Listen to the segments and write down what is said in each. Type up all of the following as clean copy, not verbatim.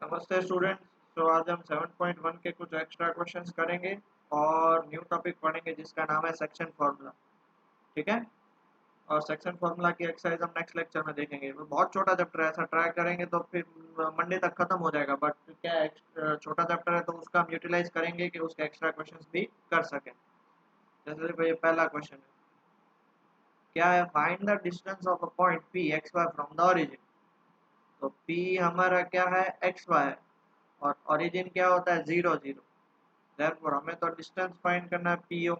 नमस्ते स्टूडेंट्स। तो आज हम 7.1 के कुछ एक्स्ट्रा क्वेश्चंस करेंगे और न्यू टॉपिक पढ़ेंगे जिसका नाम है सेक्शन फार्मूला। ठीक है। और सेक्शन फार्मूला की एक्सरसाइज हम नेक्स्ट लेक्चर में देखेंगे। वो बहुत छोटा चैप्टर है, ऐसा ट्राई करेंगे तो फिर मंडे तक खत्म हो जाएगा। बट क्या छोटा चैप्टर है तो उसका हम यूटिलाइज करेंगे कि उसके एक्स्ट्रा क्वेश्चंस भी कर सकें। जैसे ये पहला क्वेश्चन है, क्या है, find the distance of a point P X Y from the origin. तो पी हमारा क्या है, एक्स वाई है, और ओरिजिन क्या होता है, 0 0। देयरफॉर हमें तो डिस्टेंस फाइंड करना है, पीओ।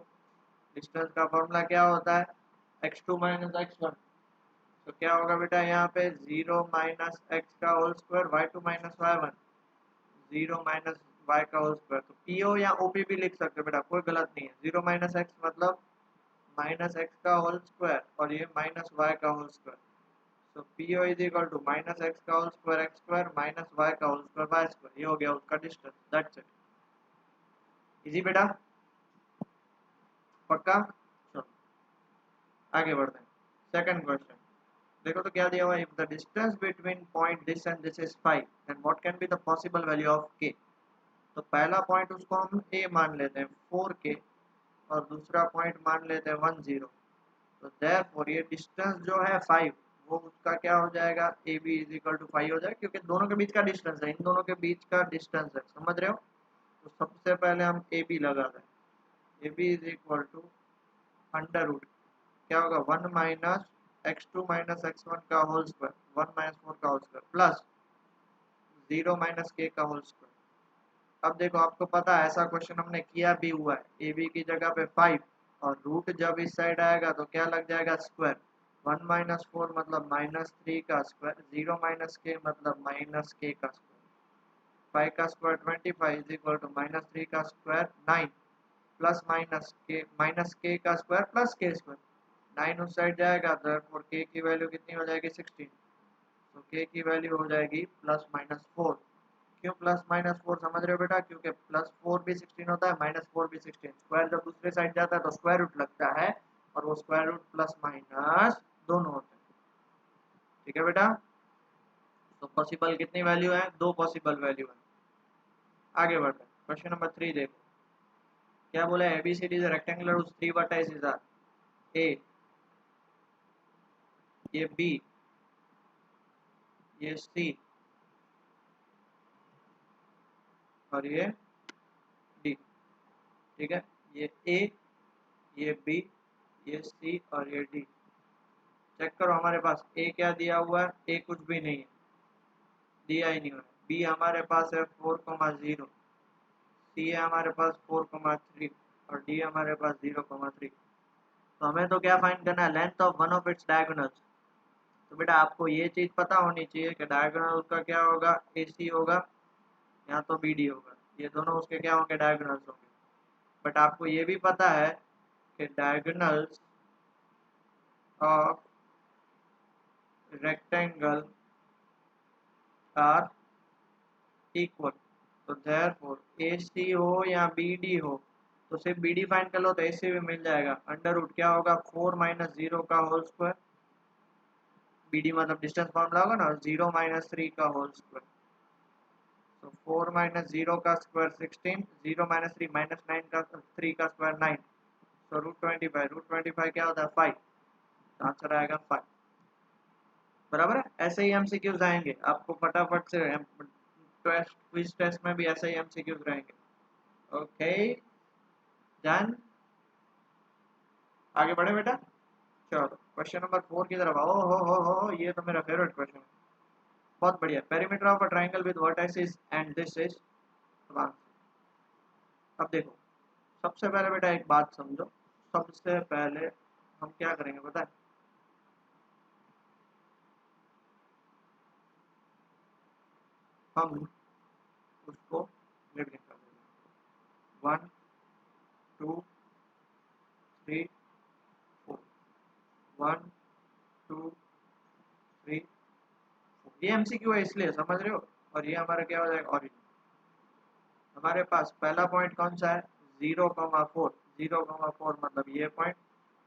डिस्टेंस का फॉर्मूला क्या होता है, x2 माइनस x1। तो क्या होगा बेटा, यहाँ पे 0 माइनस एक्स का whole square, y2 minus y1, 0 minus y का होल स्क्वायर। तो पीओ या ओपी भी लिख सकते हो बेटा, कोई गलत नहीं है। 0 माइनस एक्स मतलब माइनस एक्स का होल स्क्वायर और ये माइनस वाई का whole square. So PO is equal to minus x का whole square x square minus y का होल स्क्वायर वाई स्क्वायर। ये हो गया उसका डिस्टेंस। That's it. इजी बेटा, पक्का। चलो आगे बढ़ते हैं। सेकंड क्वेश्चन देखो तो क्या दिया हुआ है, if the distance between point this and this is 5 then what can be the possible value of k। तो पहला पॉइंट उसको हम a मान लेते हैं 4k, और दूसरा पॉइंट मान लेते हैं 1 0। तो देयरफॉर ये डिस्टेंस जो है 5, वो उसका क्या हो जाएगा, A B is equal to 5 हो जाएगा, क्योंकि दोनों के बीच का डिस्टेंस है, इन दोनों के बीच का डिस्टेंस है। समझ रहे हो। तो सबसे पहले हम ए बी लगा दें। A B is equal to under root क्या होगा, 1 माइनस x2 माइनस x1 का होल स्क्वायर, 1 माइनस 4 का whole square plus 0 minus k का होल स्क्वायर। अब देखो, आपको पता है ऐसा क्वेश्चन हमने किया भी हुआ है। ए बी की जगह पे 5 और रूट जब इस साइड आएगा तो क्या लग जाएगा, स्क्वायर। 1 माइनस 4 मतलब माइनस 3 का स्क्वायर, 0 माइनस के मतलब माइनस के का स्क्वायर। 5 का square 25 is equal to minus 3 का स्क्वायर 9 प्लस माइनस के का स्क्वायर प्लस के स्क्वायर। 9 उस साइड जाएगा, therefore k की वैल्यू कितनी हो जाएगी, 16। तो k की वैल्यू हो जाएगी प्लस माइनस 4। क्यों प्लस माइनस 4 समझ रहे हो बेटा, क्योंकि प्लस 4 भी 16 होता है, माइनस 4 भी 16। स्क्वायर जब दूसरे साइड जाता है तो स्क्वायर रूट लगता है, और वो स्क्वायर रूट प्लस माइनस दोनों होते हैं। ठीक है बेटा। तो पॉसिबल कितनी वैल्यू है, दो पॉसिबल वैल्यू है। आगे बढ़ते हैं, क्वेश्चन नंबर 3 देखो। क्या बोला है, ABCD is rectangular whose three vertices are A, ये बी, ये सी और ये डी। ठीक है। ये ए, ये बी, ये सी और ये डी। चेक करो हमारे पास ए क्या दिया हुआ है, ए कुछ भी नहीं है, दिया ही नहीं हुआ है। बी हमारे पास है 4,0, सी है हमारे पास 4,3 और डी हमारे पास 0,3। तो हमें तो क्या फाइंड करना है, length of one of its diagonals. तो बेटा आपको ये चीज पता होनी चाहिए कि डायगोनल का क्या होगा, ए सी होगा या तो बी डी होगा। ये दोनों उसके क्या होंगे, डायगोनल्स होंगे। बट आपको ये भी पता है कि diagonals of rectangle are equal. तो देयरफॉर ए सी हो या बी डी हो, तो सिर्फ बी डी फाइंड कर लो तो ऐसे भी मिल जाएगा। अंडर रूट क्या होगा, 4 माइनस 0 का होल स्क्वायर, बी डी मतलब डिस्टेंस फॉर्मूला होगा ना, 0 माइनस 3 का होल स्क्वायर। तो 4 माइनस 0 का स्क्वायर 16, 0 माइनस 3 माइनस 9 का 3 का स्क्वायर 9। तो रूट 25 क्या होता है, 5। तो आंसर आएगा 5। बराबर है। ऐसे ही एमसीक्यूज आएंगे आपको फटाफट से, टेस्ट क्विज टेस्ट में भी ऐसे ही एमसीक्यूज रहेंगे। Okay done. आगे बढ़े बेटा। चलो क्वेश्चन नंबर 4 की तरफ आओ। हो ये तो मेरा फेवरेट क्वेश्चन है। बहुत बढ़िया। Perimeter of a triangle with vertices and this is. अब देखो, सबसे पहले बेटा एक बात समझो। सबसे पहले हम क्या करेंगे पता है, हम उसको ग्रेडिंग कर देंगे। 1 2 3 4, 1 2 3 4। ये एमसीक्यू है इसलिए समझ रहे हो। और ये हमारा क्या हो जाएगा, ऑरिजिन। हमारे पास पहला पॉइंट कौन सा है, 0,4। 0,4 मतलब ये पॉइंट,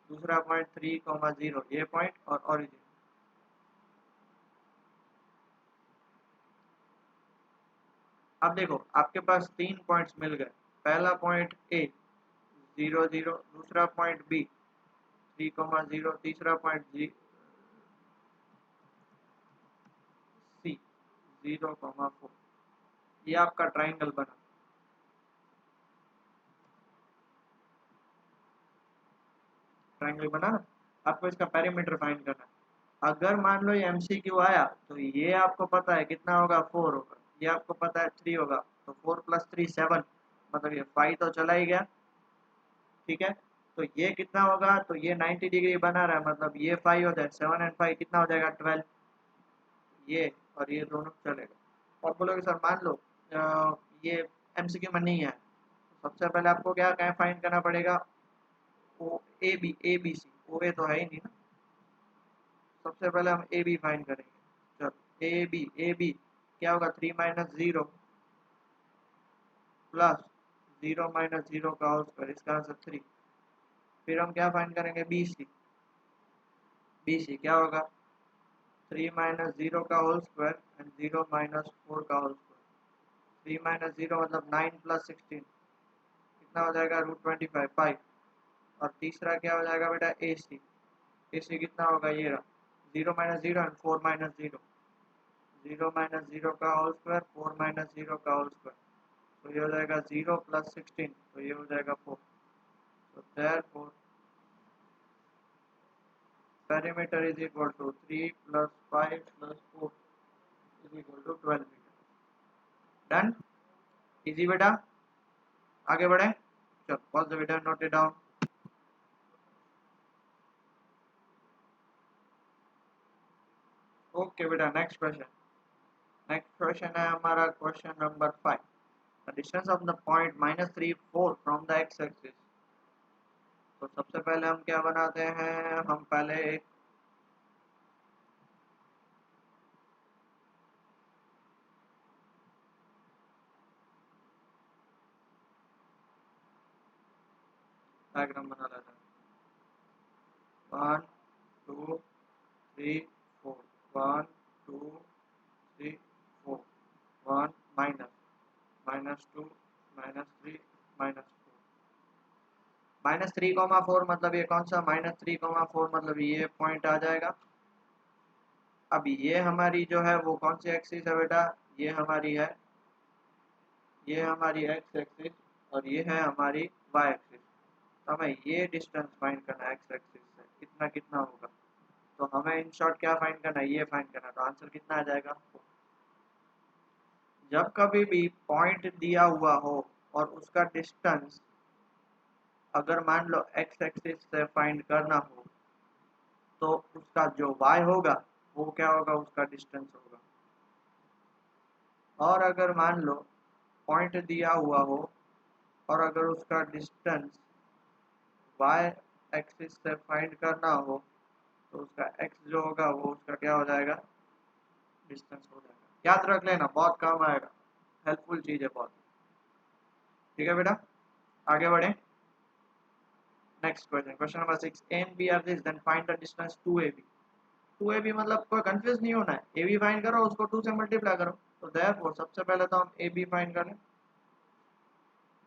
दूसरा पॉइंट 3,0 ये पॉइंट और ऑरिजिन। अब देखो आपके पास 3 पॉइंट्स मिल गए। पहला पॉइंट ए 0 0, दूसरा पॉइंट बी 3,0, तीसरा पॉइंट सी 0,4। ये आपका ट्राइंगल बना। ट्राइंगल बना ना। आपको इसका पेरीमीटर फाइंड करना है। अगर मान लो ये एमसीक्यू आया तो ये आपको पता है कितना होगा, 4 होगा। ये आपको पता है 3 होगा, तो 4 + 3 7, मतलब ये 5 तो चला ही गया। ठीक है, तो ये कितना होगा, तो ये 90 डिग्री बना रहा है, मतलब ये 5 हो जाए, 7 और 5 कितना हो जाएगा 12। ये और ये दोनों चलेगा। और बोलोगे सर मान लो ये एमसीक्यू में नहीं है, तो सबसे पहले आपको क्या क्या फाइंड करना पड़ेगा, ओ ए बी सी। ओ ए तो है ही नहीं ना, सबसे पहले हम ए बी फाइंड करेंगे। चलो ए बी क्या होगा, 3 - 0 प्लस 0 - 0 का होल स्क्वायर, इसका आंसर 3। फिर हम क्या फाइंड करेंगे, बी सी क्या होगा, 3 - 0 का होल स्क्वायर एंड 0 - 4 का होल स्क्वायर। 3 - 0 मतलब 9 + 16 कितना हो जाएगा, √25 5। और तीसरा क्या हो जाएगा बेटा, ए सी कितना होगा, ये रहा 0 - 0 एंड 4 - 0। 0 - 0 का होल स्क्वायर, 4 - 0 का होल स्क्वायर, तो ये हो जाएगा 0 + 16, तो ये हो जाएगा 4। तो therefore perimeter is equal to 3 + 5 + 4 is equal to 12 metre. Done, easy बेटा। आगे बढ़े, चलो pause the video, note it down. Okay बेटा, नेक्स्ट क्वेश्चन। नेक्स्ट क्वेश्चन है हमारा question number 5। The distance of the point -3 4 from the X axis. तो सबसे पहले हम क्या बनाते हैं, हम पहले एक डायग्राम बना लेते हैं। 1 2 3 4, 1 2 3 4, 1 माइनस -2 -3 -4। -3,4 मतलब ये कौन सा, -3,4 मतलब ये पॉइंट आ जाएगा। अब ये हमारी जो है वो कौन सी एक्सिस है बेटा, ये हमारी है, ये हमारी एक्स एक्सिस और ये है हमारी वाई एक्सिस। तो हमें ये डिस्टेंस फाइंड करना है एक्स एक्सिस से, कितना कितना होगा। तो हमें इन शॉर्ट क्या फाइंड करना है, ये फाइंड करना है। तो आंसर कितना आ जाएगा, जब कभी भी पॉइंट दिया हुआ हो और उसका डिस्टेंस अगर मान लो एक्स एक्सिस से फाइंड करना हो, तो उसका जो y होगा वो क्या होगा, उसका डिस्टेंस होगा। और अगर मान लो पॉइंट दिया हुआ हो और अगर उसका डिस्टेंस y एक्सिस से फाइंड करना हो, तो उसका x जो होगा वो उसका क्या हो जाएगा, डिस्टेंस हो जाएगा। याद रख लेना, बहुत काम आएगा, हेल्पफुल चीज़ है बहुत। ठीक है बेटा, आगे बढ़े। Next question, question number 6। a and b are this, then find the distance 2ab। 2ab मतलब कोई कंफ्यूज नहीं होना है, ए बी फाइंड करो, उसको 2 से मल्टीप्लाई करो। तो देयरफॉर सबसे पहले तो हम ए बी फाइंड करें।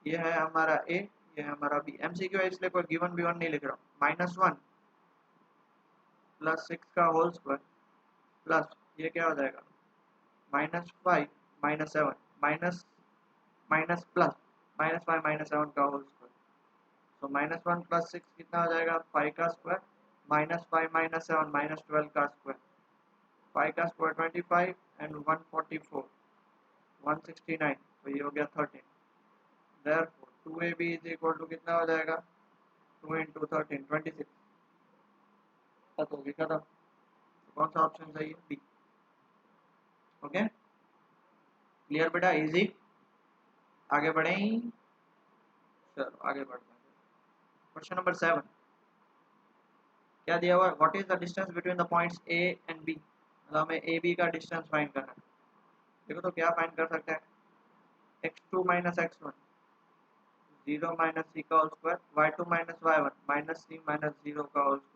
ये है हमारा ए, ये है हमारा बी। एमसीक्यू है इसलिए कोई गिवन B1 नहीं लिख रहा हूँ। -1 + 6 का होल स्क्वायर प्लस ये क्या हो जाएगा, -5 -7 माइनस माइनस प्लस -5 -7 का होल स्क्वायर। तो -1 + 6 कितना हो जाएगा, 5 का स्क्वायर, -5 -7 -12 का स्क्वायर। 5 का स्क्वायर 25 एंड 144 169, तो ये हो गया 13। Therefore 2ab is equal to कितना हो जाएगा, 2 × 13 26। तो होगी खत्म। कौन सा ऑप्शन सही है, बी। ओके, क्लियर बेटा, इजी। आगे बढ़ें, चलो आगे बढ़ते हैं। क्वेश्चन नंबर 7 क्या दिया हुआ है, what is the distance between the points A and B. मतलब हमें ए बी का डिस्टेंस फाइंड करना है। देखो तो क्या फाइंड कर सकते हैं, x2 - x1 0 - c का whole square, y2 - y1 -c - 0 का होल स्क्वायर।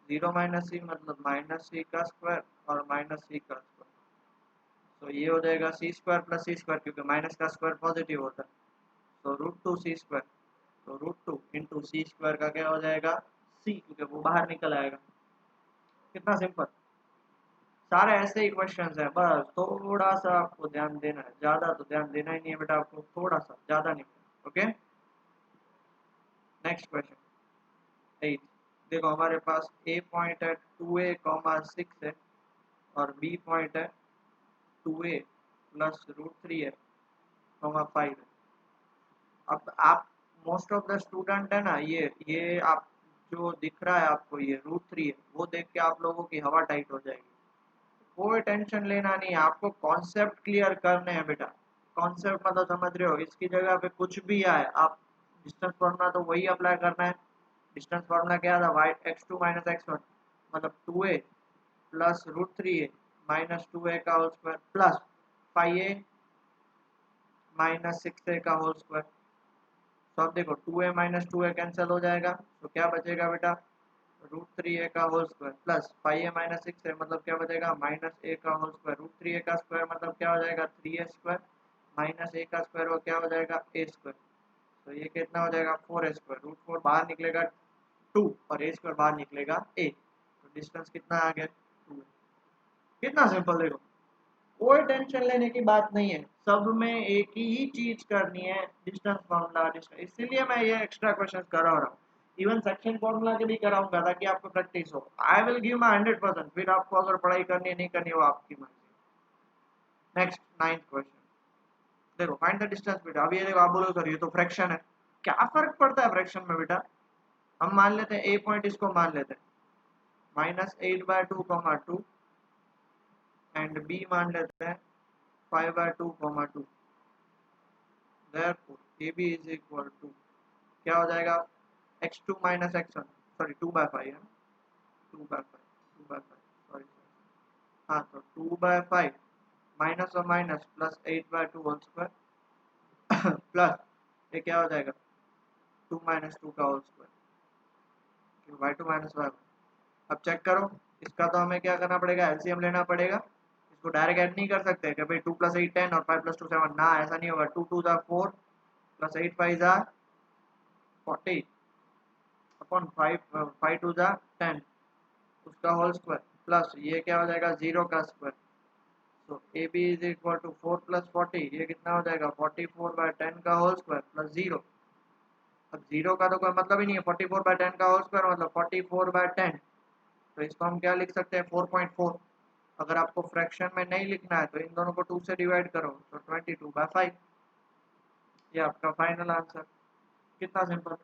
0 - c मतलब -c का स्क्वायर और -c का स्क्वायर। तो ये हो जाएगा सी स्क्वायर प्लस सी स्क्वायर, क्योंकि माइनस का स्क्वायर पॉजिटिव होता है, तो √2 c², तो √2 इंटू सी स्क्वायर का क्या हो जाएगा c, क्योंकि वो बाहर निकल आएगा। कितना सिंपल। सारे ऐसे ही क्वेश्चंस हैं, बस थोड़ा सा आपको ध्यान देना है, ज्यादा तो ध्यान देना ही नहीं है बेटा आपको, थोड़ा सा, ज्यादा नहीं। Okay, next question 8। देखो हमारे पास ए पॉइंट है 2a, 6 है, और बी पॉइंट है 2a प्लस √3 है, 5 है। अब आप मोस्ट ऑफ द स्टूडेंट है ना, ये आप जो दिख रहा है आपको ये √3 है, वो देख के आप लोगों की हवा टाइट हो जाएगी। कोई टेंशन लेना नहीं है, आपको कॉन्सेप्ट क्लियर करने हैं बेटा। कॉन्सेप्ट मतलब समझ रहे हो, इसकी जगह पे कुछ भी आए आप डिस्टेंस फॉर्मूला तो वही अप्लाई करना है। डिस्टेंस फॉर्मूला क्या था, वाई x2 माइनस x1, मतलब 2a plus √3a minus 2a का whole square plus 5a minus 6a का होल स्क्वायर। तो अब देखो 2a माइनस 2a कैंसिल हो जाएगा, तो क्या बचेगा बेटा, √3a का whole square plus 5a minus 6a, मतलब क्या बचेगा माइनस a का होल स्क्वायर। √3a का स्क्वायर मतलब क्या हो जाएगा 3a स्क्वायर, माइनस a का स्क्वायर वो क्या हो जाएगा a स्क्वायर। तो ये कितना हो जाएगा 4a स्क्वायर, √4 बाहर निकलेगा 2 और a स्क्वायर बाहर निकलेगा a, तो डिस्टेंस कितना आ गया 2। कितना सिंपल, देखो कोई टेंशन लेने की बात नहीं है, सब में एक ही चीज करनी है, डिस्टेंस फार्मूला डिस्टेंस। इसीलिए मैं ये एक्स्ट्रा क्वेश्चंस करा रहा हूँ, इवन सेक्शन फार्मूला के भी कराऊंगा ताकि आपको प्रैक्टिस हो। आई विल गिव माई 100%, फिर आपको अगर पढ़ाई करनी है नहीं करनी वो आपकी मर्जी। नेक्स्ट 9th क्वेश्चन, देखो फाइंड द डिस्टेंस बेटा। अभी ये देखो आप बोलो सर ये तो फ्रैक्शन है, क्या फर्क पड़ता है फ्रैक्शन में बेटा। हम मान लेते हैं ए पॉइंट, इसको मान लेते हैं -8/2, 2 एंड बी मान लेते हैं 5/2, 2। therefore AB is equal to क्या हो जाएगा x2 माइनस x1, सॉरी 2/5 है, 2/5 सॉरी, हाँ तो 2/5 माइनस और minus plus 8/2 whole square plus ये क्या हो जाएगा 2 माइनस 2 का whole square, y2 minus y। अब चेक करो, इसका तो हमें क्या करना पड़ेगा, एलसीएम लेना पड़ेगा। इसको डायरेक्ट ऐड नहीं कर सकते कि भाई 2 + 8 10 और 5 + 2 7, ना ऐसा नहीं होगा। 2 2 = 4 प्लस 8 5 = 40 अपॉन 5 5 2 = 10 उसका होल स्क्वायर प्लस ये क्या हो जाएगा 0 का स्क्वायर। तो A B is equal to 4 + 40, ये कितना हो जाएगा 44/10 का होल स्क्वायर प्लस 0। अब 0 का तो कोई मतलब ही नहीं है, 44/10 का होल स्क्वायर मतलब 44/10, तो इसको हम क्या लिख सकते हैं 4.4। अगर आपको फ्रैक्शन में नहीं लिखना है तो इन दोनों को 2 से डिवाइड करो, तो 22/5, ये आपका फाइनल आंसर। कितना सिंपल।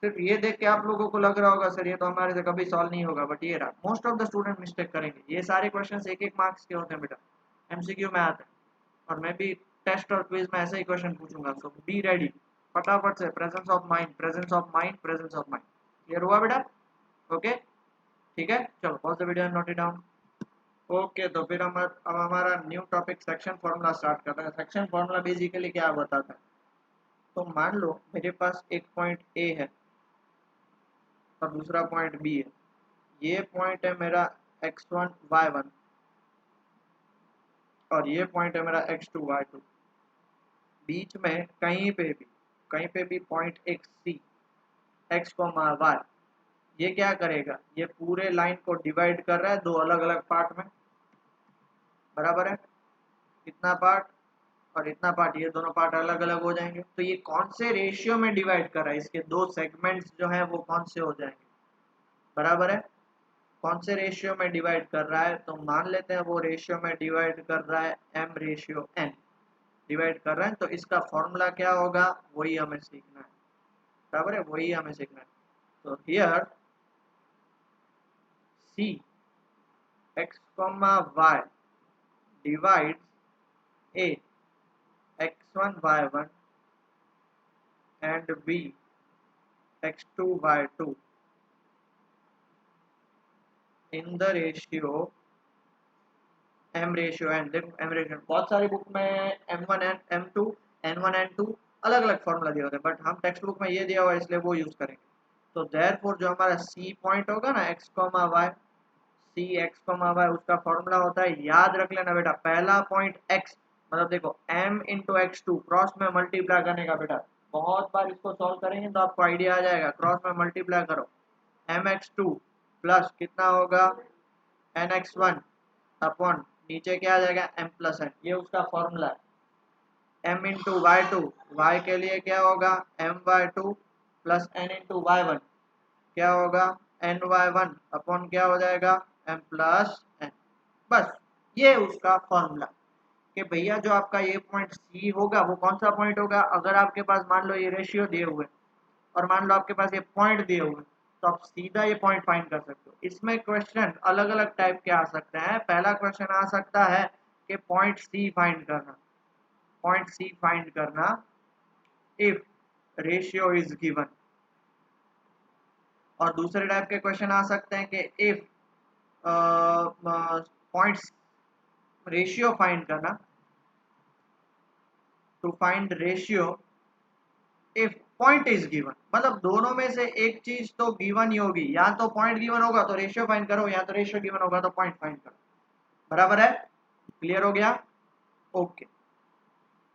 सिर्फ ये देख के आप लोगों को लग रहा होगा सर ये तो हमारे से कभी सॉल्व नहीं होगा, बट ये रहा most of the student mistake करेंगे। ये सारे क्वेश्चंस 1-1 मार्क्स के होते हैं बेटा, एमसीक्यू में आते हैं, और मैं भी टेस्ट और क्विज में ऐसे ही क्वेश्चन पूछूंगा, सो बी रेडी। फटाफट से presence of mind, presence of mind, presence of mind. Clear हुआ बेटा? ओके ठीक है, चलो pause the video and note it down. Okay तो फिर हम अब हमारा new topic section formula start करते हैं। सेक्शन फार्मूला बेसिकली क्या बताता है, तो मान लो मेरे पास एक पॉइंट ए है और दूसरा पॉइंट बी है। ये पॉइंट है मेरा x1 y1 और ये पॉइंट है मेरा x2 y2। बीच में कहीं पे भी पॉइंट एक सी x, y, ये क्या करेगा, ये पूरे लाइन को डिवाइड कर रहा है दो अलग अलग पार्ट में, बराबर है। इतना पार्ट और इतना पार्ट, ये दोनों पार्ट अलग अलग हो जाएंगे। तो ये कौन से रेशियो में डिवाइड कर रहा है, इसके दो सेगमेंट्स जो हैं वो कौन से हो जाएंगे, बराबर है। कौन से रेशियो में डिवाइड कर रहा है, तो मान लेते हैं वो रेशियो में डिवाइड कर रहा है m/n डिवाइड कर रहा है, तो इसका फॉर्मूला क्या होगा वही हमें सीखना है, बराबर है, वही हमें सीखना है। तो here c x, y divides a x1 y1 and b x2 y2 in the ratio m/n। देखो m/n बहुत सारी बुक में m1 and m2 n1 n2 अलग अलग फॉर्मूला दिए होते हैं, बट हम टेक्स्ट बुक में ये दिया हुआ है इसलिए वो यूज करेंगे। तो देयरफॉर जो हमारा सी पॉइंट होगा ना x, y, सी एक्स कॉमा वाई उसका फॉर्मूला होता है, याद रख लेना बेटा, पहला पॉइंट एक्स मतलब देखो m into x two cross में मल्टीप्लाई करने का बेटा, बहुत बार इसको सॉल्व करेंगे तो आपको आइडिया आ जाएगा। क्रॉस में मल्टीप्लाई करो, एम एक्स टू प्लस कितना होगा एन एक्स वन अपॉन नीचे क्या आ जाएगा m प्लस एन, ये उसका फॉर्मूला है। m into y two, y के लिए क्या होगा m y two plus n into y one क्या होगा एन वाई वन अपॉन क्या हो जाएगा एम प्लस एन। बस ये उसका फॉर्मूला कि भैया जो आपका ये पॉइंट सी होगा वो कौन सा पॉइंट होगा, अगर आपके पास मान लो ये रेशियो दिए हुए और मान लो आपके पास ये पॉइंट दिए हुए तो आप सीधा ये पॉइंट फाइंड कर सकते हो। इसमें क्वेश्चन अलग अलग टाइप के आ सकते हैं। पहला क्वेश्चन आ सकता है कि पॉइंट सी फाइंड करना, पॉइंट सी फाइंड करना इफ रेशियो इज गिवन, और दूसरे टाइप के क्वेश्चन आ सकते हैं कि इफ पॉइंट्स रेशियो फाइंड करना, to find ratio if point is given, मतलब दोनों में से एक चीज तो गिवन ही होगी, या तो पॉइंट गिवन होगा तो रेशियो फाइंड करो, या तो रेशियो गिवन होगा तो पॉइंट फाइंड करो। बराबर है, क्लियर हो गया? ओके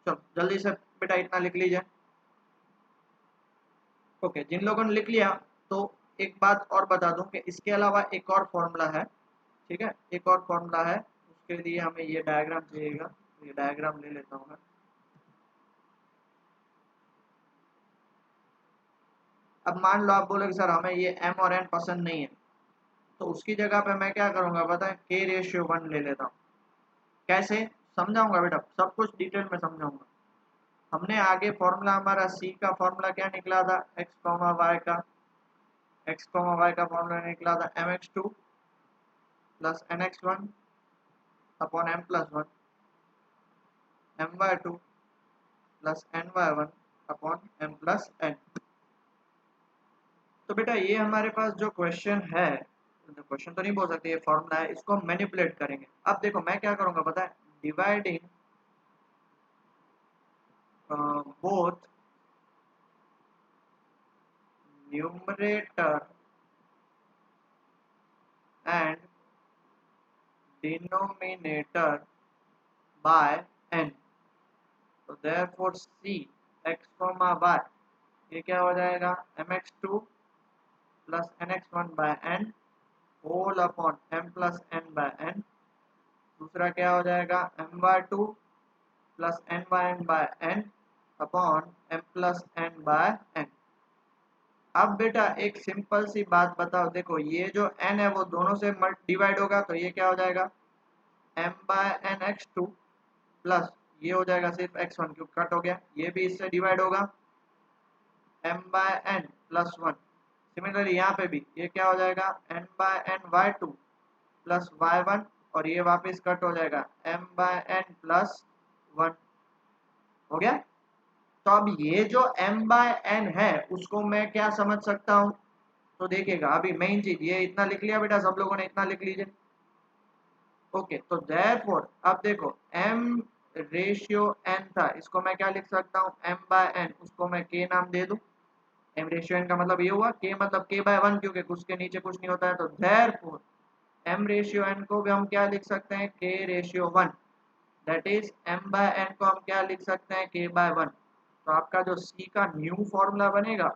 चलो जल्दी से बेटा इतना लिख लीजिए। ओके जिन लोगों ने लिख लिया तो एक बात और बता दूं कि इसके अलावा एक और फॉर्मूला है, ठीक है, एक और फॉर्मूला है, उसके लिए हमें ये डायग्राम चाहिएगा, ये डायग्राम ले लेता हूँ मैं। अब मान लो आप बोलोगे सर हमें ये m और n पसंद नहीं है, तो उसकी जगह पे मैं क्या करूंगा पता है, k रेशियो 1 ले लेता हूँ। कैसे समझाऊंगा बेटा, सब कुछ डिटेल में समझाऊंगा। हमने आगे फॉर्मूला हमारा c का फॉर्मूला क्या निकला था, x y का, x y का फॉर्मूला निकला था mx2 plus nx1 upon m plus one, my2 plus ny1 upon m plus n। तो बेटा ये हमारे पास जो क्वेश्चन है, क्वेश्चन तो नहीं बोल सकते, ये फॉर्मूला है, इसको हम मैनिपुलेट करेंगे। अब देखो मैं क्या करूंगा पता है, dividing both numerator and denominator by n, तो देयरफॉर c x y ये क्या हो जाएगा mx2 plus nx1 by n whole upon m plus n by n। दूसरा क्या हो जाएगा my2 plus ny n by n upon m plus n by n। अब बेटा एक सिंपल सी बात बताओ, देखो ये जो n है वो दोनों से डिवाइड होगा तो ये क्या हो जाएगा m by n x2 plus ये हो जाएगा सिर्फ x1 क्योंकि कट हो गया, ये भी इससे डिवाइड होगा m by n plus one. Similarly यहाँ पे भी ये क्या हो जाएगा n by n y2 plus y1 और ये वापस कट हो जाएगा m by n plus one. हो गया? तो अब ये जो m बाय n है उसको मैं क्या समझ सकता हूँ, तो देखिएगा अभी मेन चीज ये इतना लिख लिया बेटा, सब लोगों ने इतना लिख लीजिए। ओके तो देयरफॉर अब देखो m रेशियो n था, इसको मैं क्या लिख सकता हूँ m बाय n, उसको मैं k नाम दे दूं। m रेशियो n का मतलब ये हुआ, k मतलब k बाय वन क्योंकि कुछ के नीचे कुछ नहीं होता है, तो देयरफॉर m रेशियो n को भी हम क्या लिख सकते हैं k ratio one, that is m by n को हम क्या लिख सकते हैं k बाय वन। तो आपका जो c का न्यू फॉर्मूला बनेगा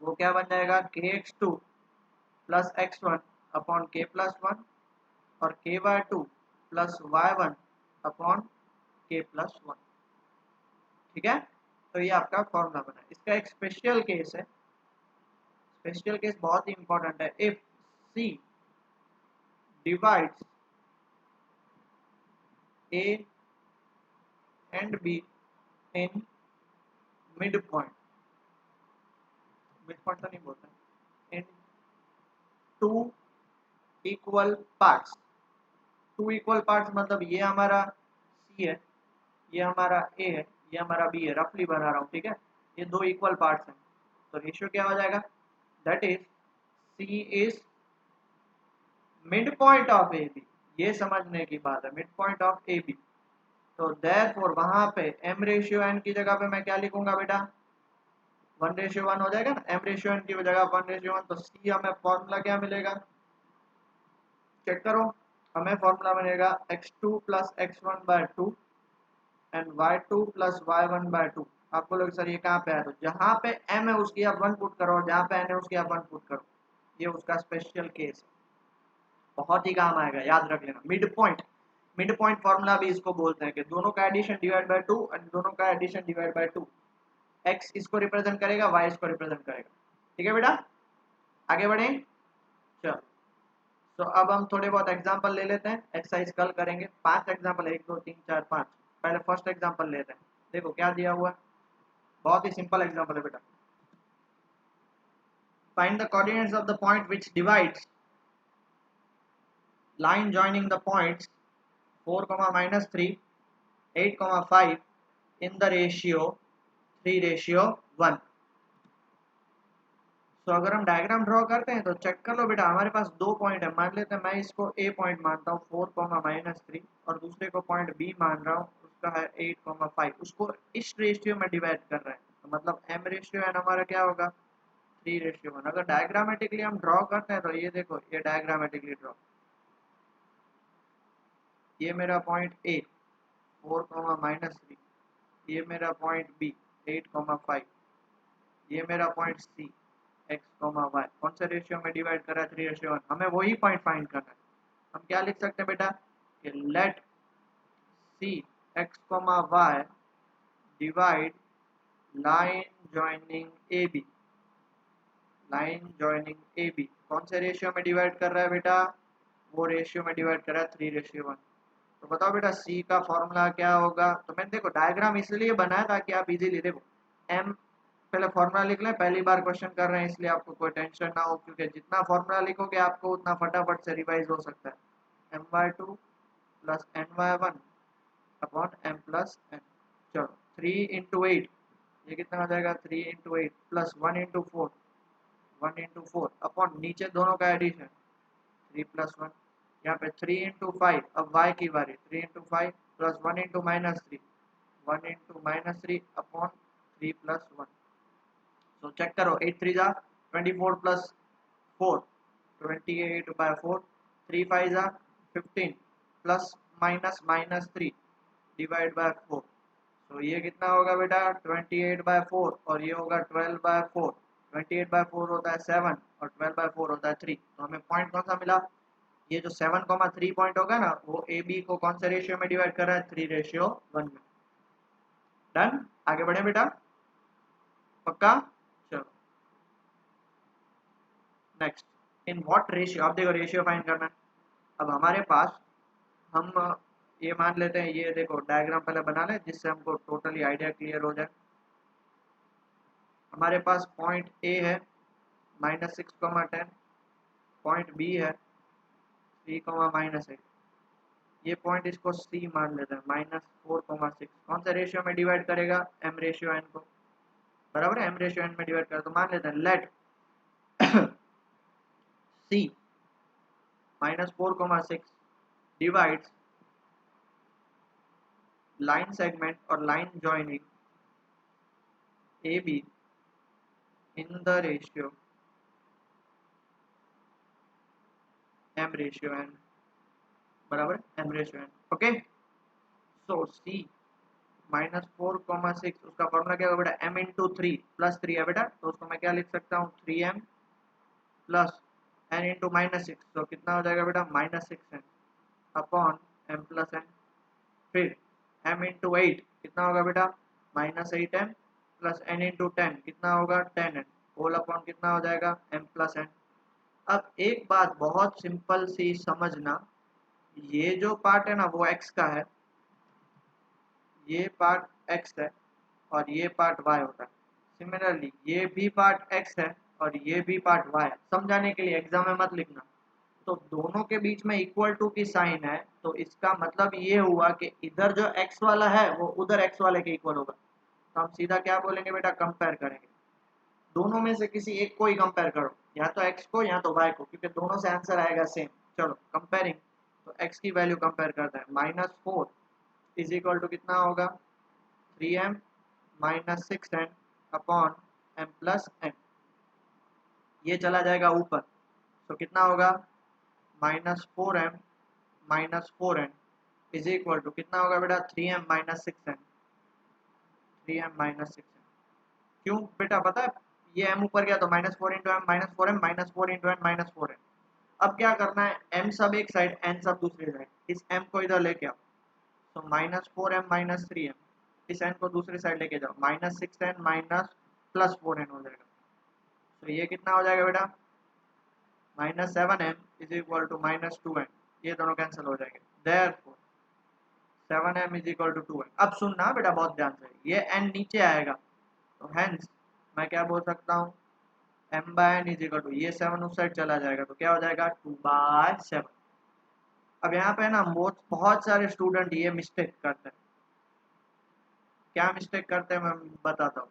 वो क्या बन जाएगा kx2 plus x1 upon k plus one और ky2 plus y1 upon k plus one. ठीक है, तो ये आपका फॉर्मूला बना। इसका एक स्पेशल केस है, स्पेशल केस बहुत ही इंपॉर्टेंट है। If c divides a and b in midpoint, midpoint तो नहीं बोलते, in two equal parts, two equal parts मतलब ये हमारा c है, ये हमारा a है, ये हमारा b है, रफली बना रहा हूँ, ठीक है, ये दो इक्वल पार्ट्स हैं, तो रेशियो क्या हो जाएगा, that is c is mid point of A B, ये समझने की बात है, mid point of A B. तो देयरफॉर वहां पे m रेशियो n की जगह पे मैं क्या लिखूंगा बेटा 1:1 हो जाएगा ना, m रेशियो n की जगह 1:1, तो c हमें फॉर्मूला क्या मिलेगा चेक करो, हमें फॉर्मूला बनेगा x2 plus x1 by 2 and y2 plus y1 by 2। आप बोलोगे सर ये कहाँ पे है, तो जहाँ पे m है उसकी आप 1 पुट करो, जहाँ पे n है उसकी आप 1 पुट करो, ये उसका स्पेशल केस है, बहुत ही काम आएगा, याद रख लेना। मिड पॉइंट फॉर्मूला भी इसको बोलते हैं कि दोनों का एडिशन डिवाइड बाय 2 एंड दोनों का एडिशन डिवाइड बाय 2। x इसको रिप्रेजेंट करेगा, y इसको रिप्रेजेंट करेगा। ठीक है बेटा, आगे बढ़े। चलो, तो अब हम थोड़े बहुत एग्जांपल ले लेते हैं, एक्सरसाइज कल करेंगे। 5 एग्जांपल, 1 2 3 4 5। पहले फर्स्ट एग्जांपल लेते हैं, देखो क्या दिया हुआ है, बहुत ही सिंपल एग्जांपल है बेटा। Find the coordinates of the point which divides line joining the points 4, -3, 8, 5 in the ratio 3:1। तो अगर हम डायग्राम ड्रॉ करते हैं तो चेक कर लो बेटा, हमारे पास दो पॉइंट है, मान लेते हैं मैं इसको ए पॉइंट मानता हूँ 4, -3 और दूसरे को पॉइंट बी मान रहा हूँ, उसका है 8, 5। उसको इस रेशियो में डिवाइड कर रहे हैं, तो मतलब m रेशियो एन हमारा क्या होगा 3:1। अगर डायग्रामेटिकली हम ड्रॉ करते हैं तो ये देखो, ये डायग्रामेटिकली ड्रॉ, ये मेरा पॉइंट ए 4, -3, ये मेरा पॉइंट बी 8, 5, ये मेरा पॉइंट सी x, y कौन से रेशियो में डिवाइड कर रहा है 3:1। हमें वही पॉइंट फाइंड करना है। हम क्या लिख सकते हैं बेटा कि let C x, y divide line joining A B. Line joining A B कौन से रेशियो में डिवाइड कर रहा है बेटा, वो रेशियो में डिवाइड कर रहा है 3:1। तो बताओ बेटा सी का फॉर्मूला क्या होगा। तो मैंने देखो डायग्राम इसलिए बनाया ताकि आप इजीली देखो, एम पहले फॉर्मूला लिख लें, पहली बार क्वेश्चन कर रहे हैं इसलिए आपको कोई टेंशन ना हो, क्योंकि जितना फॉर्मूला लिखोगे आपको उतना फटाफट से रिवाइज हो सकता है। my2 plus ny1 upon m plus n। चलो 3 इंटू 8, ये कितना हो जाएगा 3 into 8 plus 1 into 4, 1 into 4 upon नीचे दोनों का एडिशन 3 प्लस 1। यहाँ पे 3 इंटू 5, अब y की बारी 3 into 5 plus 1 into -3, 1 into -3 upon 3 plus 1। तो चेक करो 8 3 जा 24 प्लस 4 28 बाय 4, 3 5 जा 15 प्लस माइनस -3 डिवाइड बाय 4। तो ये कितना होगा बेटा 28 बाय 4 और ये होगा 12 बाय 4। 28 बाय 4 होता है 7 और 12 बाय 4 होता है 3। तो हमें पॉइंट कौन सा मिला, ये जो 7, 3 पॉइंट होगा ना, वो ए बी को कौन से रेशियो में डिवाइड कर रहा है 3:1 में। डन, आगे बढ़े बेटा, पक्का। चलो नेक्स्ट, इन व्हाट रेशियो, आप देखो रेशियो फाइंड करना है। अब हमारे पास, हम ये मान लेते हैं, ये देखो डायग्राम पहले बना लें जिससे हमको टोटली आइडिया क्लियर हो जाए। हमारे पास पॉइंट ए है -6, 10, पॉइंट बी है 3, -8। ये पॉइंट इसको सी मान लेते हैं -4, 6। कौन सा रेशियो में डिवाइड करेगा m रेशियो n को, बराबर है m रेशियो n में डिवाइड कर। तो मान लेते हैं let C -4, 6 divides line segment और line joining A B in the ratio m ratio n, बराबर m ratio n। Okay, so C -4, 6 उसका फॉर्मूला क्या होगा बेटा m इंटू 3 प्लस 3 है बेटा, तो उसको मैं क्या लिख सकता हूँ 3m प्लस n इंटू -6। तो कितना हो जाएगा बेटा -6n upon m plus n। फिर m इंटू 8 कितना होगा बेटा -8m प्लस n इंटू 10 कितना होगा 10n होल अपॉन कितना हो जाएगा m प्लस n। अब एक बात बहुत सिंपल सी समझना, ये जो पार्ट है ना वो x का है, ये पार्ट x है और ये पार्ट y होता है। सिमिलरली ये भी पार्ट x है और ये भी पार्ट y है। समझाने के लिए एग्जाम में मत लिखना। तो दोनों के बीच में इक्वल टू की साइन है, तो इसका मतलब ये हुआ कि इधर जो x वाला है वो उधर x वाले के इक्वल होगा। तो हम सीधा क्या बोलेंगे बेटा, कंपेयर करेंगे। दोनों में से किसी एक को ही कंपेयर करो, या तो x को या तो y को, क्योंकि दोनों से आंसर आएगा सेम। चलो कंपेयरिंग, तो x की वैल्यू कंपेयर करते हैं। -4 इज इक्वल टू कितना होगा 3m -6n upon m plus n। ये चला जाएगा ऊपर, तो कितना होगा -4m -4n is equal to कितना होगा बेटा 3m -6n 3m -6n। क्यों बेटा पता है, ये m ऊपर गया तो -4 into M -4m -4 into N -4n। अब क्या करना है, m सब एक साइड n सब दूसरी साइड, इस m को इधर लेके आओ, तो -4m -3m, इस n को दूसरी साइड लेके जाओ, -6n +4n हो जाएगा। तो ये कितना हो जाएगा बेटा, -7m is equal to -2n, ये दोनों कैंसिल हो जाएंगे, therefore 7m is equal to 2n। अब सुनना बेटा बहुत ध्यान से, ये n नीचे आएगा तो हेंस मैं क्या बोल सकता हूँ, m/n इज इक्वल टू, ये 7 उस साइड चला जाएगा तो क्या हो जाएगा 2/7। अब यहाँ पे ना बहुत सारे स्टूडेंट ये मिस्टेक करते हैं। क्या मिस्टेक करते हैं मैं बताता हूँ।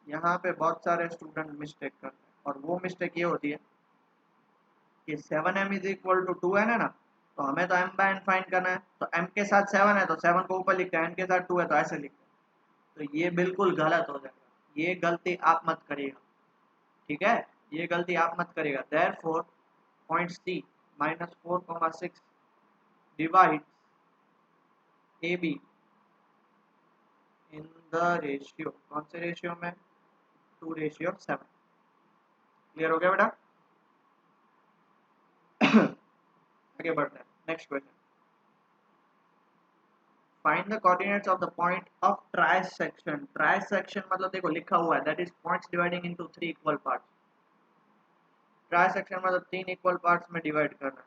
यहाँ पे बहुत सारे स्टूडेंट मिस्टेक करते हैं और वो मिस्टेक ये होती है कि 7m is equal to 2n है ना, तो हमें तो m/n फाइंड करना है, तो m के साथ 7 है तो 7 को ऊपर लिखते हैं, n के साथ 2 है तो ऐसे लिखते हैं। तो ये बिल्कुल गलत हो जाएगा, ये गलती आप मत करिएगा, ठीक है, ये गलती आप मत करिएगा। Therefore point C -4,6 divide AB in the ratio, कौन से रेशियो में, 2:7। क्लियर हो गया बेटा। आगे बढ़ते हैं, next question. Find the coordinates of the point of trisection. Trisection मतलब देखो लिखा हुआ है, that is points dividing into 3 equal parts. Trisection मतलब 3 इक्वल पार्ट्स में डिवाइड करना है।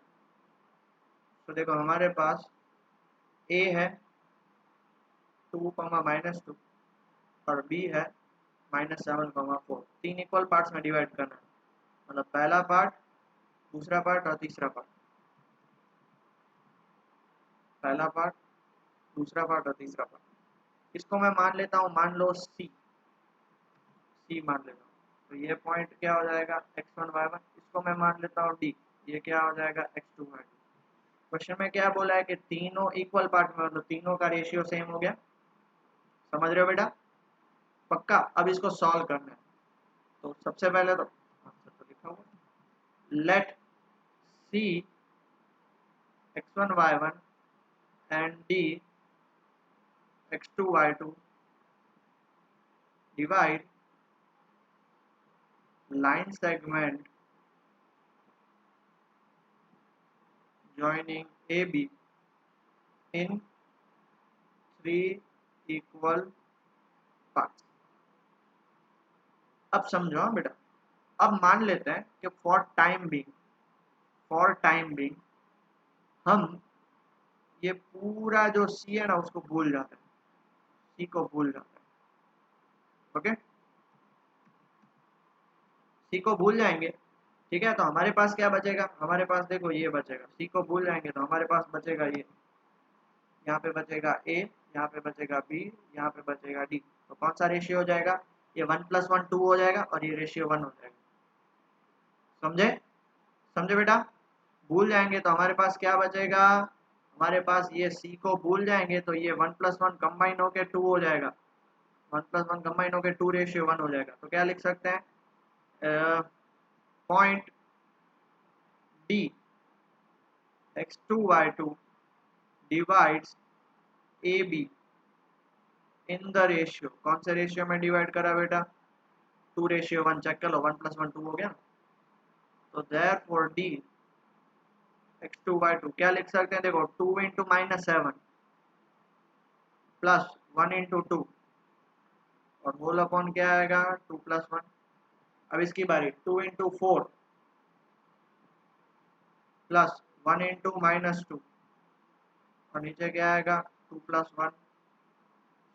तो देखो हमारे पास A है 2, -2 और B है -7, 4। 3 इक्वल पार्ट्स में डिवाइड करना है, मतलब पहला पार्ट, दूसरा पार्ट और तीसरा पार्ट। पहला पार्ट, दूसरा पार्ट और तीसरा पार्ट। इसको मैं मान लेता हूँ, मान लो C मान लेता हूँ, तो ये पॉइंट क्या हो जाएगा x1 y1। इसको मैं मान लेता हूँ D, ये क्या हो जाएगा x2 y2। क्वेश्चन में क्या बोला है कि तीनों इक्वल पार्ट में, मतलब तीनों का रेशियो सेम हो गया। समझ रहे हो बेटा, पक्का। अब इसको सॉल्व करना है, तो सबसे पहले तो आंसर तो लिखा हुआ, late C x1 y1 and D x2 y2 divide line segment joining AB in 3 equal parts। अब समझो हाँ बेटा, अब मान लेते हैं कि फॉर टाइम बिंग हम ये पूरा जो C है ना उसको भूल जाते हैं, C को भूल जाते हैं, ओके। C को भूल जाएंगे, ठीक है, तो हमारे पास क्या बचेगा, हमारे पास देखो ये बचेगा, C को भूल जाएंगे तो हमारे पास बचेगा ये, यहाँ पे बचेगा A, यहाँ पे बचेगा B, यहाँ पे बचेगा D। तो कौन सा रेशियो हो जाएगा, ये 1 + 1 2 हो जाएगा और ये रेशियो 1 हो जाएगा। समझे, समझे बेटा। भूल जाएंगे तो हमारे पास क्या बचेगा, हमारे पास ये C को भूल जाएंगे तो ये 1 + 1 कंबाइन होके 2 हो जाएगा, 1 + 1 कंबाइन होके 2:1 हो जाएगा। तो क्या लिख सकते हैं, point D x2 y2 divides AB in the ratio, कौन से रेशियो में डिवाइड करा बेटा, 2:1। चेक कर लो, 1 + 1 2 हो गया। तो देयरफॉर D x2 y2 क्या लिख सकते हैं, देखो 2 × -7 प्लस 1 × 2 और होल अपॉन क्या आएगा 2 + 1। अब इसकी बारी 2 × 4 प्लस 1 × -2 और नीचे क्या आएगा 2 + 1।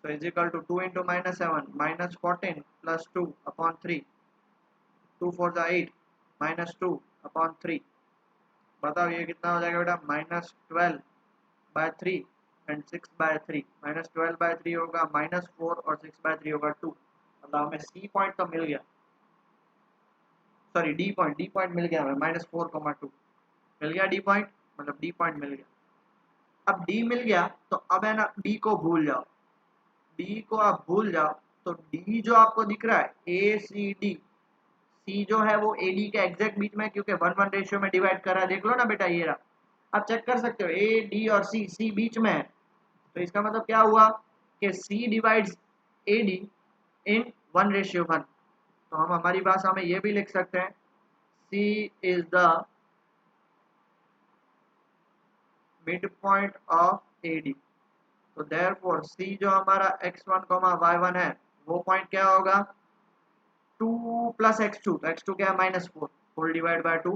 So is equal to 2 × -7 -14 plus 2 upon 3, 2 4 the 8 minus 2 upon 3। बताओ ये कितना हो जाएगा बेटा, -12/3 एंड 6/3। -12/3 होगा -4 और 6/3 होगा 2। मतलब हमें C पॉइंट तो मिल गया, सॉरी D पॉइंट मिल गया हमें, -4,2 मिल गया D पॉइंट, मतलब D पॉइंट मिल गया। अब D मिल गया तो अब है ना D को भूल जाओ, D को आप भूल जाओ, तो D जो आपको दिख रहा है ACD, सी जो है वो ए डी के एग्जैक्ट बीच में, क्योंकि 1:1 रेशियो में डिवाइड कर रहा है। देख लो ना बेटा, ये रहा, आप चेक कर सकते हो, ए डी और सी बीच में है, तो इसका मतलब क्या हुआ कि सी डिवाइड्स ए डी इन 1:1। तो हम हमारी भाषा में ये भी लिख सकते हैं, C is the mid point of A D. तो देयरफॉर सी जो हमारा x1, y1 है, वो पॉइंट क्या होगा, 2 + x2, तो x2 क्या है, -4 होल डिवाइड बाय 2,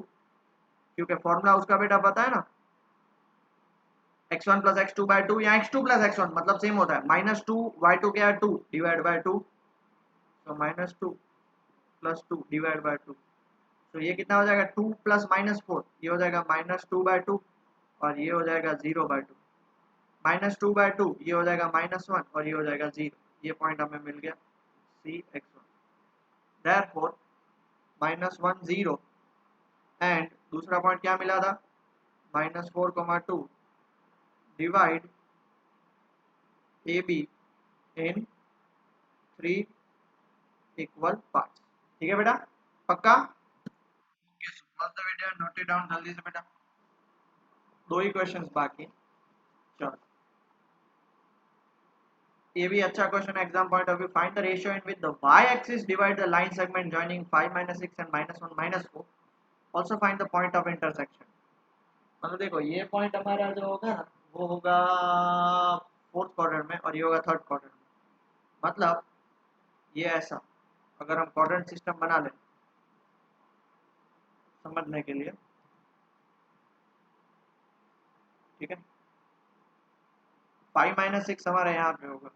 क्योंकि फॉर्मूला उसका बेटा पता है ना, x1 + x2/2 या x2 + x1 मतलब सेम होता है, -2 y2 क्या है 2 डिवाइड बाय 2, तो -2 + 2 डिवाइड बाय 2, तो ये कितना हो जाएगा, 2 + -4, ये हो जाएगा -2/2 और ये हो जाएगा 0/2, -2/2 ये हो जाएगा -1 और ये हो जाएगा 0। ये पॉइंट हमें मिल गया सी x1। देयरफॉर -1 0 एंड दूसरा पॉइंट क्या मिला था, -4, 2 डिवाइड ए बी इन 3 इक्वल पार्ट्स। ठीक है बेटा, पक्का? नोट इट डाउन जल्दी से बेटा, 2 ही क्वेश्चंस बाकी। चलो, ये भी अच्छा क्वेश्चन है exam point of view. Find the ratio in which the y axis divide the line segment joining 5 -6 and -1 -4। Also find the point of intersection. मतलब देखो, ये पॉइंट हमारा जो होगा ना, वो होगा 4th क्वाड्रेंट में और ये होगा 3rd क्वाड्रेंट में। मतलब ये ऐसा, अगर हम क्वाड्रेंट सिस्टम बना लें समझने के लिए, ठीक है, 5 -6 हमारे यहाँ पे होगा,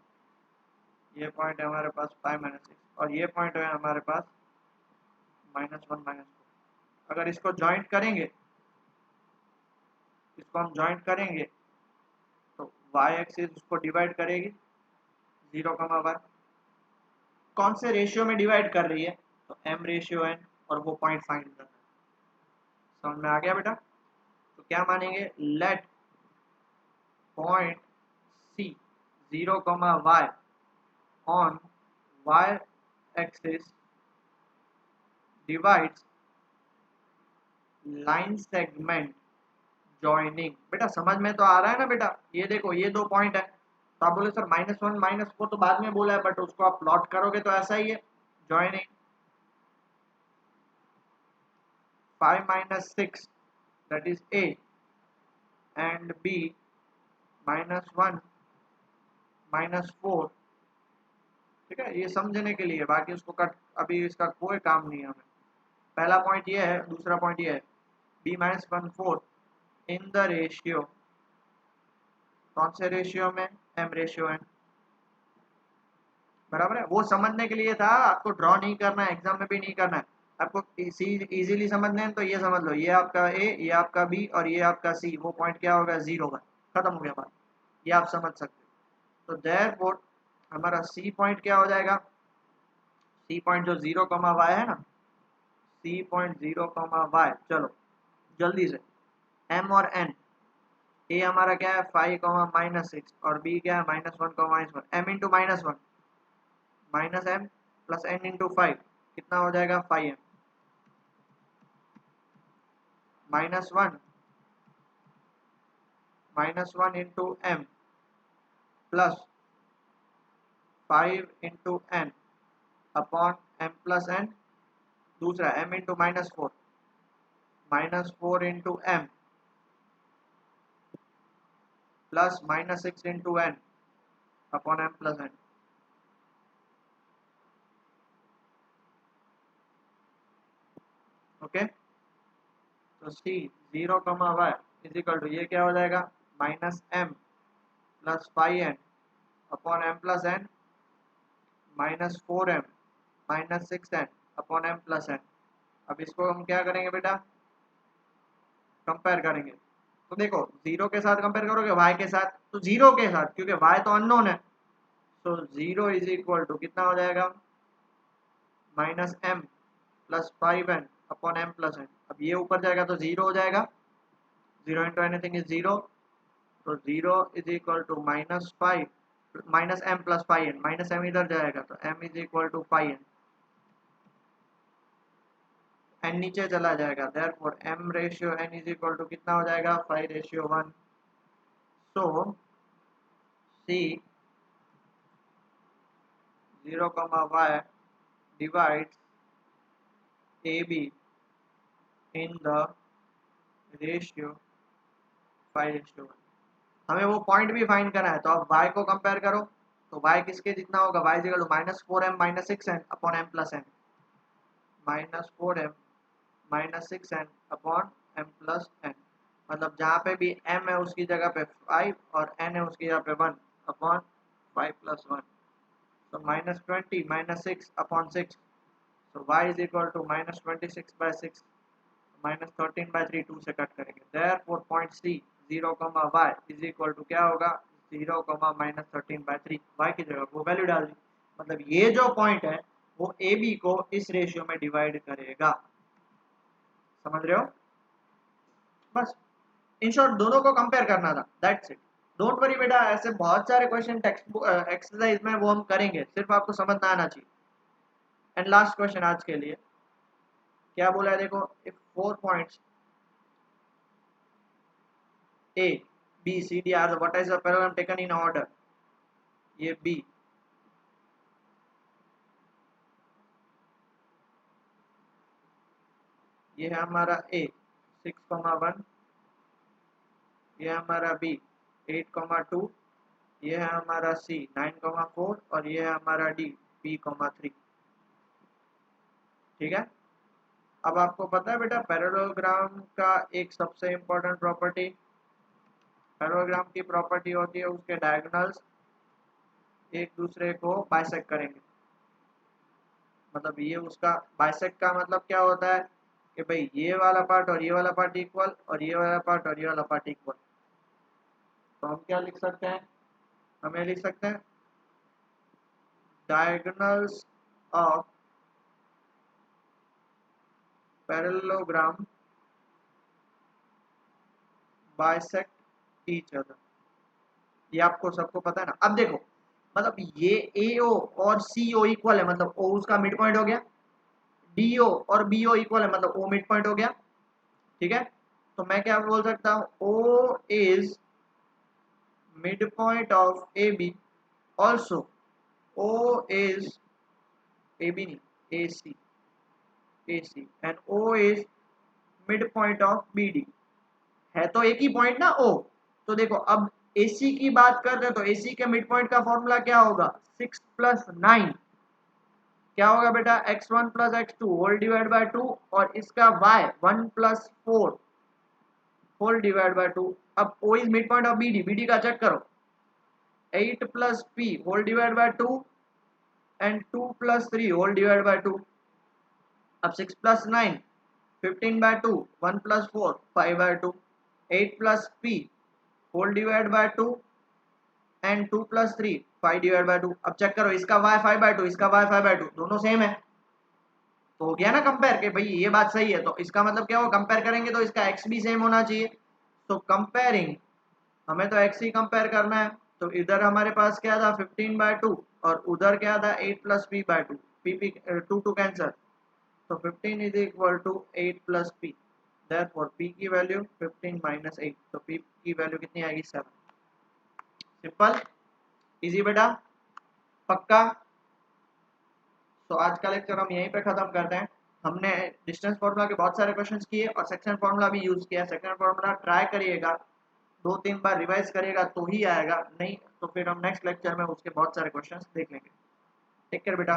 ये पॉइंट है हमारे पास 5 -6 और ये पॉइंट है हमारे पास -1 -4। अगर इसको ज्वाइंट करेंगे, इसको हम ज्वाइंट करेंगे तो y एक्सिस उसको डिवाइड करेगी 0, y कौन से रेशियो में डिवाइड कर रही है, तो m/n, और वो पॉइंट फाइंड करना है। समझ में आ गया बेटा? तो क्या मानेंगे, let point C 0, y on y axis divides line segment joining. बेटा समझ में तो आ रहा है ना बेटा? ये देखो, ये 2 पॉइंट है, तो आप बोले सर -1 -4 तो बाद में बोला है, बट उसको आप प्लॉट करोगे तो ऐसा ही है, joining 5 -6 that is A and B -1 -4। ठीक है, ये समझने के लिए, बाकी उसको कट, अभी इसका कोई काम नहीं है हमें। पहला पॉइंट ये है, दूसरा पॉइंट ये है, B -1 4 इन द रेशियो, कौन से रेशियो में, m/n। बराबर है, वो समझने के लिए था, आपको ड्रॉ नहीं करना है, एग्जाम में भी नहीं करना है। आपको इजीली समझने हैं तो ये समझ लो, ये आपका ए, ये आपका बी और ये आपका सी, वो पॉइंट क्या होगा, 0 होगा, खत्म हो गया बात। ये आप समझ सकते हो। तो देयरफॉर हमारा सी पॉइंट क्या हो जाएगा, सी पॉइंट जो 0, y है ना, सी पॉइंट 0, y, चलो जल्दी से, m और n, ए हमारा क्या है 5, -6 और बी क्या है -1, -1, m into -1 -m plus n into 5 कितना हो जाएगा, 5m -1 into m plus 5 into n upon m plus n, दूसरा m into -4 into m plus -6 into n upon m plus n। Okay, तो c 0, y is equal to, ये क्या हो जाएगा, -m plus 5n upon m plus n -4m -6n upon m plus n। अब इसको हम क्या करेंगे बेटा, कंपेयर करेंगे। तो देखो, 0 के साथ कंपेयर करोगे y के साथ, तो 0 के साथ, क्योंकि y तो अननोन है, तो 0 इज इक्वल टू कितना हो जाएगा, -m plus 5n upon m plus n। अब ये ऊपर जाएगा तो 0 हो जाएगा, 0 इंटू एनीथिंग इज 0, तो 0 is equal to -5 -m plus 5n, -m इधर जाएगा तो m is equal to 5n। n नीचे चला जाएगा, therefore m ratio n is equal to कितना हो जाएगा 5:1. So c 0, y divides ab in the ratio 5:1. हमें वो पॉइंट भी फाइंड करना है, तो अब y को कंपेयर करो, तो y किसके जितना होगा, y equal to -4m - 6n upon m plus n, -4m - 6n upon m plus n. मतलब जहाँ पे भी m है उसकी जगह पे 5 और n है उसकी जगह पे 1 अपॉन 5 + 1. तो -20 - 6 upon 6. So y is equal to -26/6 -13/3 2 से कट करेंगे. Therefore point C 0, y is equal to क्या होगा 0, -13/3. y की जगह वो वैल्यू डाल दी. मतलब ये जो पॉइंट है वो ए बी को इस रेशियो में डिवाइड करेगा. समझ रहे हो? बस इन शॉर्ट दोनों को कंपेयर करना था, दैट्स इट. डोंट वरी बेटा, ऐसे बहुत सारे क्वेश्चन टेक्स्ट बुक एक्सरसाइज में वो हम करेंगे, सिर्फ आपको समझना आना चाहिए. एंड लास्ट क्वेश्चन आज के लिए क्या बोला है देखो, if 4 points A B C D are what is the parallelogram taken in order. ये B, ये है हमारा A 6,1, ये है हमारा B 8,2, ये है हमारा C 9,4 और ये है हमारा D B,3. ठीक है. अब आपको पता है बेटा पैरेललोग्राम का एक सबसे इम्पोर्टेंट प्रॉपर्टी, पैरेललोग्राम की प्रॉपर्टी होती है उसके डायगोनल्स एक दूसरे को बाइसेक्ट करेंगे. मतलब ये उसका बाइसेक्ट का मतलब क्या होता है कि भाई ये वाला पार्ट और ये वाला पार्ट इक्वल और ये वाला पार्ट और ये वाला पार्ट इक्वल. तो हम क्या लिख सकते हैं, हमें लिख सकते हैं diagonals of parallelogram bisect each other. ये आपको सबको पता है ना. अब देखो मतलब ये AO और CO इक्वल है, मतलब O उसका मिड पॉइंट हो गया, DO और BO इक्वल है मतलब O मिड पॉइंट हो गया. ठीक है. तो मैं क्या बोल सकता हूँ, O is mid point of AB, also O is AB नहीं AC and O is mid point of BD. है तो एक ही पॉइंट ना O. तो देखो अब AC की बात करते हैं तो AC के मिड पॉइंट का फॉर्मूला क्या होगा 6 + 9. क्या होगा बेटा x1 + x2 whole divide by 2 और इसका y 1 + 4 होल डिवाइड बाय 2. अब O is mid point of BD का चेक करो 8 + p whole divide by 2 and 2 + 3 whole divide by 2. अब 6 + 9 15/2 1 + 4 5/2 8 + p whole divide by 2 and 2 + 3 5 divide by 2. अब check करो इसका y 5/2 इसका y 5/2 दोनों सेम है. तो हो गया ना कंपेयर के भाई ये बात सही है. तो इसका मतलब क्या हो, कंपेयर करेंगे तो इसका x भी सेम होना चाहिए. तो कंपेयरिंग हमें तो x ही कंपेयर करना है. तो इधर हमारे पास क्या था 15/2 और उधर क्या था 8 + p/2. p 2 cancel. तो 15 is equal to 8 + p. Therefore p की वैल्यू 15 - 8. तो p की वैल्यू कितनी आएगी 7. सिंपल इजी बेटा, पक्का. तो आज का लेक्चर हम यहीं पे खत्म करते हैं. हमने डिस्टेंस फार्मूला के बहुत सारे क्वेश्चंस किए और सेक्शन फार्मूला भी यूज किया. सेक्शन फार्मूला ट्राई करिएगा, 2-3 बार रिवाइज करिएगा तो ही आएगा, नहीं तो फिर हम नेक्स्ट लेक्चर में उसके बहुत सारे क्वेश्चंस देख लेंगे. टेक केयर बेटा.